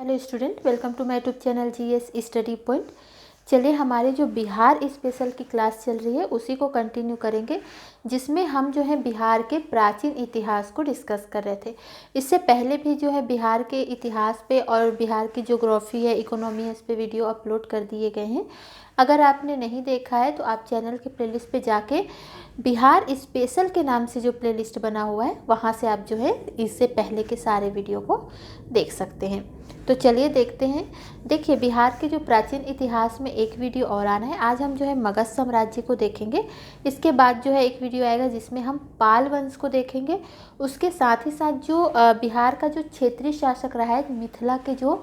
Hello student, welcome to my YouTube channel GS study point. चलिए, हमारे जो Bihar special की क्लास चल रही है उसी को कंटिन्यू करेंगे, जिसमें हम जो है बिहार के प्राचीन इतिहास को डिस्कस कर रहे थे। इससे पहले भी जो है बिहार के इतिहास पे और बिहार की ज्योग्राफी है, इकोनॉमी है, इस पे वीडियो अपलोड कर दिए गए हैं। अगर आपने नहीं देखा है तो आप चैनल के प्लेलिस्ट पे जाके बिहार स्पेशल के नाम से जो प्लेलिस्ट बना हुआ है वहाँ से आप जो है इससे पहले के सारे वीडियो को देख सकते हैं। तो चलिए देखते हैं। देखिए, बिहार के जो प्राचीन इतिहास में एक वीडियो और आना है। आज हम जो है मगध साम्राज्य को देखेंगे। इसके बाद जो है एक वीडियो आएगा जिसमें हम पाल वंश को देखेंगे। उसके साथ ही साथ जो बिहार का जो क्षेत्रीय शासक रहा है, मिथिला के जो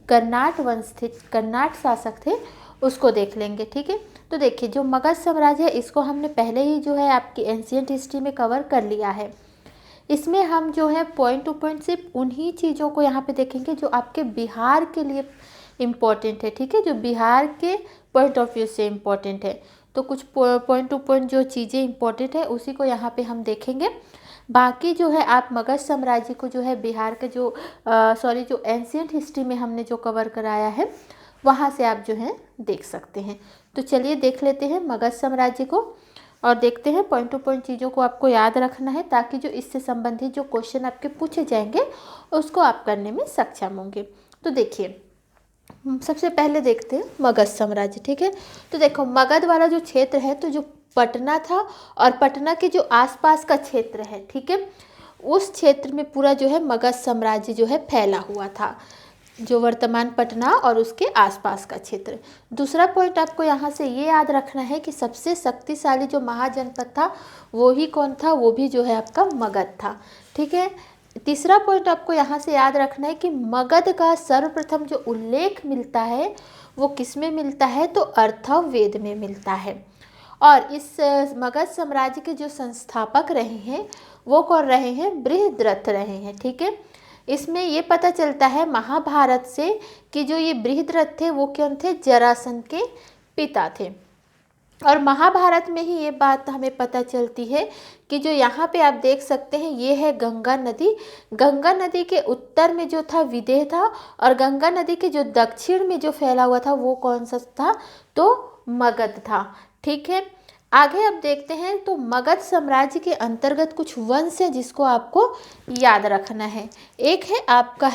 कर्नाट वंश थे, कर्नाट शासक थे, उसको देख लेंगे। ठीक है, तो देखिए, जो मगध साम्राज्य है इसको हमने पहले ही जो है आपकी एंशिएंट हिस्ट्री में कवर कर लिया है। इसमें हम जो है पॉइंट टू पॉइंट सिर्फ उन्हीं चीज़ों को यहाँ पे देखेंगे जो आपके बिहार के लिए इम्पोर्टेंट है। ठीक है, जो बिहार के पॉइंट ऑफ व्यू से इम्पोर्टेंट है। तो कुछ पॉइंट टू पॉइंट जो चीज़ें इम्पोर्टेंट है उसी को यहाँ पे हम देखेंगे। बाकी जो है आप मगध साम्राज्य को जो है बिहार के जो जो एंशिएंट हिस्ट्री में हमने जो कवर कराया है वहाँ से आप जो है देख सकते हैं। तो चलिए देख लेते हैं मगध साम्राज्य को और देखते हैं पॉइंट टू पॉइंट चीज़ों को आपको याद रखना है, ताकि जो इससे संबंधित जो क्वेश्चन आपके पूछे जाएंगे उसको आप करने में सक्षम होंगे। तो देखिए, सबसे पहले देखते हैं मगध साम्राज्य। ठीक है, तो देखो, मगध वाला जो क्षेत्र है, तो जो पटना था और पटना के जो आसपास का क्षेत्र है, ठीक है, उस क्षेत्र में पूरा जो है मगध साम्राज्य जो है फैला हुआ था, जो वर्तमान पटना और उसके आसपास का क्षेत्र। दूसरा पॉइंट आपको यहाँ से ये याद रखना है कि सबसे शक्तिशाली जो महाजनपद था वो ही कौन था, वो भी जो है आपका मगध था। ठीक है, तीसरा पॉइंट आपको यहाँ से याद रखना है कि मगध का सर्वप्रथम जो उल्लेख मिलता है वो किस में मिलता है, तो अथर्ववेद में मिलता है। और इस मगध साम्राज्य के जो संस्थापक रहे हैं वो कौन रहे हैं, बृहद्रथ रहे हैं। ठीक है, इसमें ये पता चलता है महाभारत से कि जो ये बृहद्रथ थे वो कौन थे, जरासंध के पिता थे। और महाभारत में ही ये बात हमें पता चलती है कि जो यहाँ पे आप देख सकते हैं ये है गंगा नदी। गंगा नदी के उत्तर में जो था विदेह था और गंगा नदी के जो दक्षिण में जो फैला हुआ था वो कौन सा था, तो मगध था। ठीक है, आगे अब देखते हैं। तो मगध साम्राज्य के अंतर्गत कुछ वंश है जिसको आपको याद रखना है। एक है आपका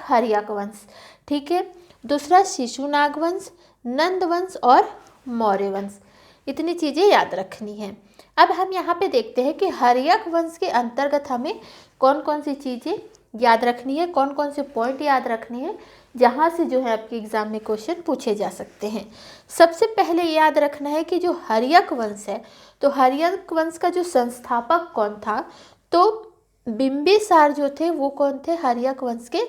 हर्यक वंश। ठीक है, दूसरा शिशुनाग वंश, नंद वंश और मौर्य वंश। इतनी चीज़ें याद रखनी है। अब हम यहाँ पे देखते हैं कि हर्यक वंश के अंतर्गत हमें कौन कौन सी चीज़ें याद रखनी है, कौन कौन से पॉइंट याद रखने हैं जहाँ से जो है आपके एग्जाम में क्वेश्चन पूछे जा सकते हैं। सबसे पहले याद रखना है कि जो हर्यक वंश है, तो हर्यक वंश का जो संस्थापक कौन था, तो बिंबिसार जो थे वो कौन थे, हर्यक वंश के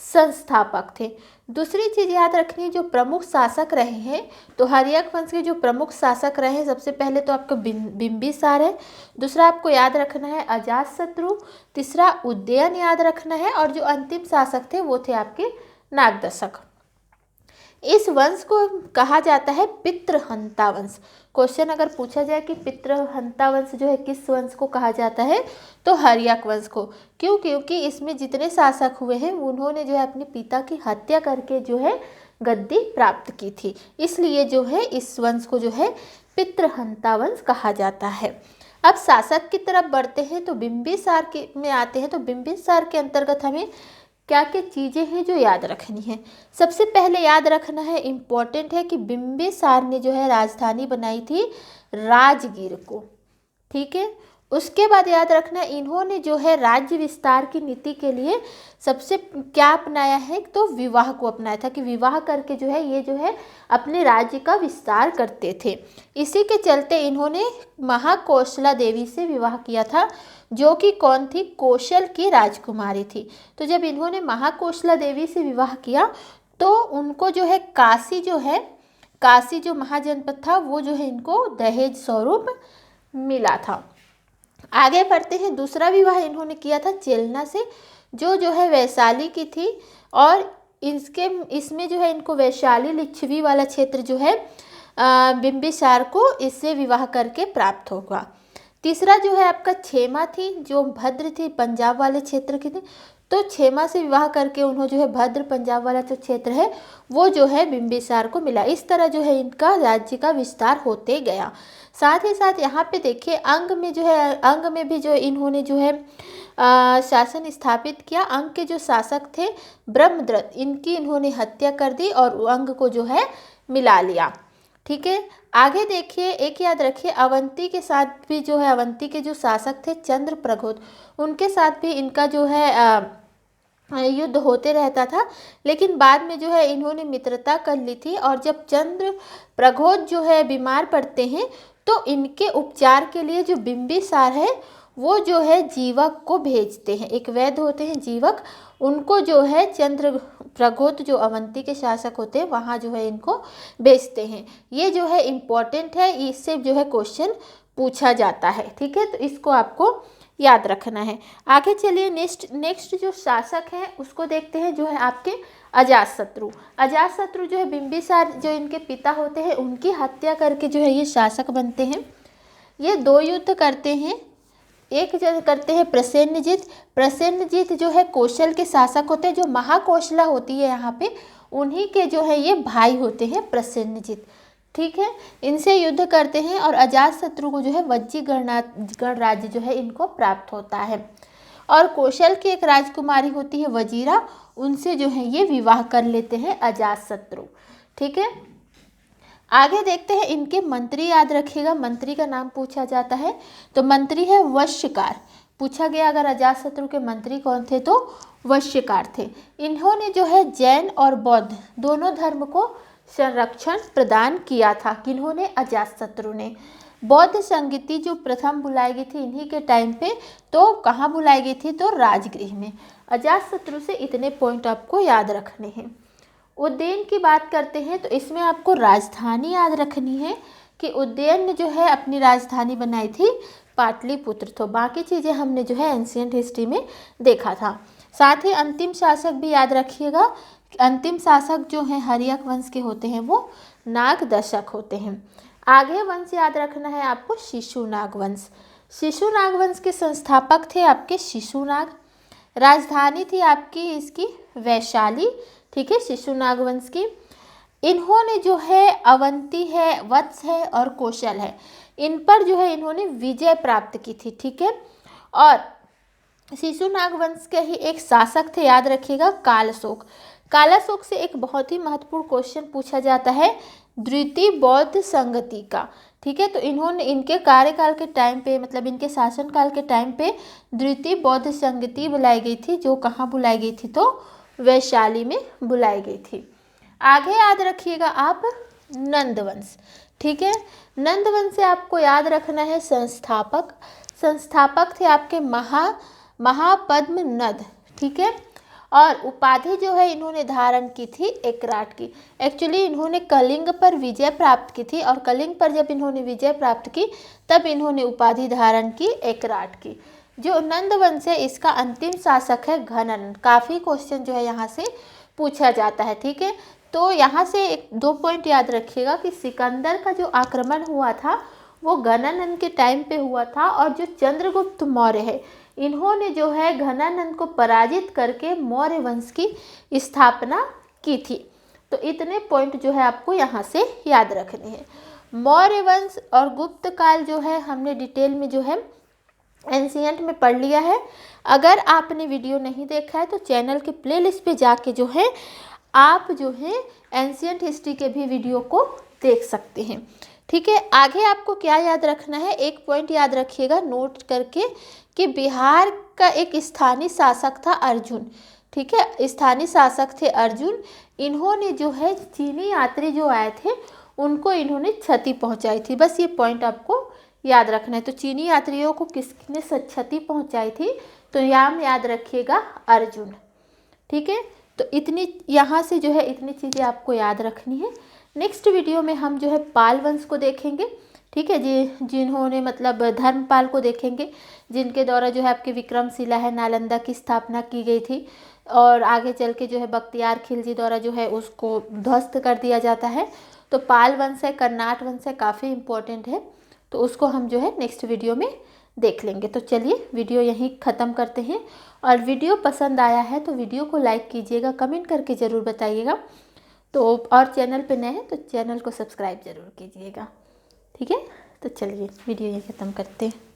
संस्थापक थे। दूसरी चीज़ याद रखनी है, जो प्रमुख शासक रहे हैं, तो हर्यक वंश के जो प्रमुख शासक रहे हैं सबसे पहले तो आपका बिंबिसार है। दूसरा आपको याद रखना है अजातशत्रु। तीसरा उदयन याद रखना है और जो अंतिम शासक थे वो थे आपके नागदशक। इस वंश को कहा जाता है पितृहंता वंश। क्वेश्चन अगर पूछा जाए कि पितृहंता वंश जो है किस वंश को कहा जाता है, तो हर्यक वंश को। क्यों? क्योंकि इसमें जितने शासक हुए हैं उन्होंने जो है अपने पिता की हत्या करके जो है गद्दी प्राप्त की थी, इसलिए जो है इस वंश को जो है पितृहंता वंश कहा जाता है। अब शासक की तरफ बढ़ते हैं तो बिंबिसार के में आते हैं। तो बिंबिसार के अंतर्गत हमें क्या क्या चीज़ें हैं जो याद रखनी है। सबसे पहले याद रखना है, इम्पोर्टेंट है कि बिंबिसार ने जो है राजधानी बनाई थी राजगीर को। ठीक है, उसके बाद याद रखना इन्होंने जो है राज्य विस्तार की नीति के लिए सबसे क्या अपनाया है, तो विवाह को अपनाया था कि विवाह करके जो है ये जो है अपने राज्य का विस्तार करते थे। इसी के चलते इन्होंने महाकौशला देवी से विवाह किया था, जो कि कौन थी, कौशल की राजकुमारी थी। तो जब इन्होंने महाकौशला देवी से विवाह किया तो उनको जो है काशी जो महाजनपद था वो जो है इनको दहेज स्वरूप मिला था। आगे बढ़ते हैं। दूसरा विवाह इन्होंने किया था चेलना से, जो है वैशाली की थी, और इसमें जो है इनको वैशाली लिच्छवी वाला क्षेत्र जो है बिंबिसार को इससे विवाह करके प्राप्त होगा। तीसरा जो है आपका क्षेमा थी, जो भद्र थी, पंजाब वाले क्षेत्र की थी। तो क्षेमा से विवाह करके उन्होंने जो है भद्र पंजाब वाला जो क्षेत्र है वो जो है बिंबिसार को मिला। इस तरह जो है इनका राज्य का विस्तार होते गया। साथ ही साथ यहाँ पे देखिए अंग में जो है, अंग में भी जो इन्होंने जो है शासन स्थापित किया। अंग के जो शासक थे ब्रह्मदत्त, इनकी इन्होंने हत्या कर दी और अंग को जो है मिला लिया। ठीक है, आगे देखिए, एक याद रखिए अवंती के साथ भी जो है, अवंती के जो शासक थे चंद्र प्रघोत, उनके साथ भी इनका जो है युद्ध होते रहता था। लेकिन बाद में जो है इन्होंने मित्रता कर ली थी और जब चंद्र प्रघोत जो है बीमार पड़ते हैं तो इनके उपचार के लिए जो बिंबिसार है वो जो है जीवक को भेजते हैं। एक वैद्य होते हैं जीवक, उनको जो है चंद्र प्रघोत जो अवंती के शासक होते हैं वहाँ जो है इनको भेजते हैं। ये जो है इम्पोर्टेंट है, इससे जो है क्वेश्चन पूछा जाता है। ठीक है, तो इसको आपको याद रखना है। आगे चलिए नेक्स्ट जो शासक है उसको देखते हैं, जो है आपके अजातशत्रु। अजातशत्रु जो है बिंबिसार जो इनके पिता होते हैं उनकी हत्या करके जो है ये शासक बनते हैं। ये 2 युद्ध करते हैं। एक जो करते हैं प्रसेनजीत। प्रसेनजीत जो है कौशल के शासक होते हैं। जो महाकौशला होती है यहाँ पे, उन्हीं के जो है ये भाई होते हैं प्रसेनजीत। ठीक है, इनसे युद्ध करते हैं और अजातशत्रु को जो है वज्जी गण राज्य जो है इनको प्राप्त होता है। और कौशल की एक राजकुमारी होती है वजीरा, उनसे जो है ये विवाह कर लेते हैं अजातशत्रु। ठीक है, आगे देखते हैं इनके मंत्री याद रखिएगा, मंत्री का नाम पूछा जाता है तो मंत्री है वश्यकार। पूछा गया अगर अजातशत्रु के मंत्री कौन थे तो वश्यकार थे। इन्होंने जो है जैन और बौद्ध दोनों धर्म को संरक्षण प्रदान किया था। किन्होंने? अजातशत्रु ने। बौद्ध संगीति जो प्रथम बुलाई गई थी इन्हीं के टाइम पे, तो कहाँ बुलाई गई थी तो राजगृह में। अजातशत्रु से इतने पॉइंट आपको याद रखने हैं। उज्जैन की बात करते हैं तो इसमें आपको राजधानी याद रखनी है कि उज्जैन ने जो है अपनी राजधानी बनाई थी पाटलिपुत्र। तो बाकी चीज़ें हमने जो है एंशिएंट हिस्ट्री में देखा था। साथ ही अंतिम शासक भी याद रखिएगा। अंतिम शासक जो हैं हर्यक वंश के होते हैं वो नागदशक होते हैं। आगे वंश याद रखना है आपको शिशुनाग वंश। शिशुनाग वंश के संस्थापक थे आपके शिशुनाग। राजधानी थी आपकी इसकी वैशाली। ठीक है, शिशुनाग वंश की। इन्होंने जो है अवंती है, वत्स है और कौशल है, इन पर जो है इन्होंने विजय प्राप्त की थी। ठीक है, और शिशुनाग वंश के ही एक शासक थे याद रखिएगा कालशोक। कालाशोक से एक बहुत ही महत्वपूर्ण क्वेश्चन पूछा जाता है द्वितीय बौद्ध संगति का। ठीक है, तो इन्होंने इनके कार्यकाल के टाइम पे, मतलब इनके शासनकाल के टाइम पे द्वितीय बौद्ध संगति बुलाई गई थी, जो कहाँ बुलाई गई थी तो वैशाली में बुलाई गई थी। आगे याद रखिएगा आप नंदवंश। ठीक है, नंदवंश से आपको याद रखना है संस्थापक। संस्थापक थे आपके महापद्म नद। ठीक है, और उपाधि जो है इन्होंने धारण की थी एकराट की। एक्चुअली इन्होंने कलिंग पर विजय प्राप्त की थी और कलिंग पर जब इन्होंने विजय प्राप्त की तब इन्होंने उपाधि धारण की एकराट की। जो नंदवंश है इसका अंतिम शासक है घनानंद। काफ़ी क्वेश्चन जो है यहाँ से पूछा जाता है। ठीक है, तो यहाँ से 2 पॉइंट याद रखिएगा कि सिकंदर का जो आक्रमण हुआ था वो घनानंद के टाइम पे हुआ था, और जो चंद्रगुप्त मौर्य है इन्होंने जो है घनानंद को पराजित करके मौर्य वंश की स्थापना की थी। तो इतने पॉइंट जो है आपको यहाँ से याद रखने हैं। मौर्य वंश और गुप्त काल जो है हमने डिटेल में जो है एंशिएंट में पढ़ लिया है। अगर आपने वीडियो नहीं देखा है तो चैनल के प्लेलिस्ट पे जाके जो है आप जो है एंशिएंट हिस्ट्री के भी वीडियो को देख सकते हैं। ठीक है, आगे आपको क्या याद रखना है, एक पॉइंट याद रखिएगा नोट करके कि बिहार का एक स्थानीय शासक था अर्जुन। ठीक है, स्थानीय शासक थे अर्जुन। इन्होंने जो है चीनी यात्री जो आए थे उनको इन्होंने क्षति पहुंचाई थी। बस ये पॉइंट आपको याद रखना है। तो चीनी यात्रियों को किसने क्षति पहुंचाई थी तो यहाँ याद रखिएगा अर्जुन। ठीक है, तो इतनी यहाँ से जो है इतनी चीज़ें आपको याद रखनी है। नेक्स्ट वीडियो में हम जो है पाल वंश को देखेंगे। ठीक है जी, जिन्होंने मतलब धर्मपाल को देखेंगे, जिनके द्वारा जो है आपके विक्रमशिला है नालंदा की स्थापना की गई थी, और आगे चल के जो है बख्तियार खिलजी द्वारा जो है उसको ध्वस्त कर दिया जाता है। तो पाल वंश है, कर्नाट वंश है, काफ़ी इम्पोर्टेंट है, तो उसको हम जो है नेक्स्ट वीडियो में देख लेंगे। तो चलिए वीडियो यहीं ख़त्म करते हैं, और वीडियो पसंद आया है तो वीडियो को लाइक कीजिएगा, कमेंट करके ज़रूर बताइएगा। तो और चैनल पे नए हैं तो चैनल को सब्सक्राइब ज़रूर कीजिएगा। ठीक है, तो चलिए वीडियो यहीं ख़त्म करते हैं।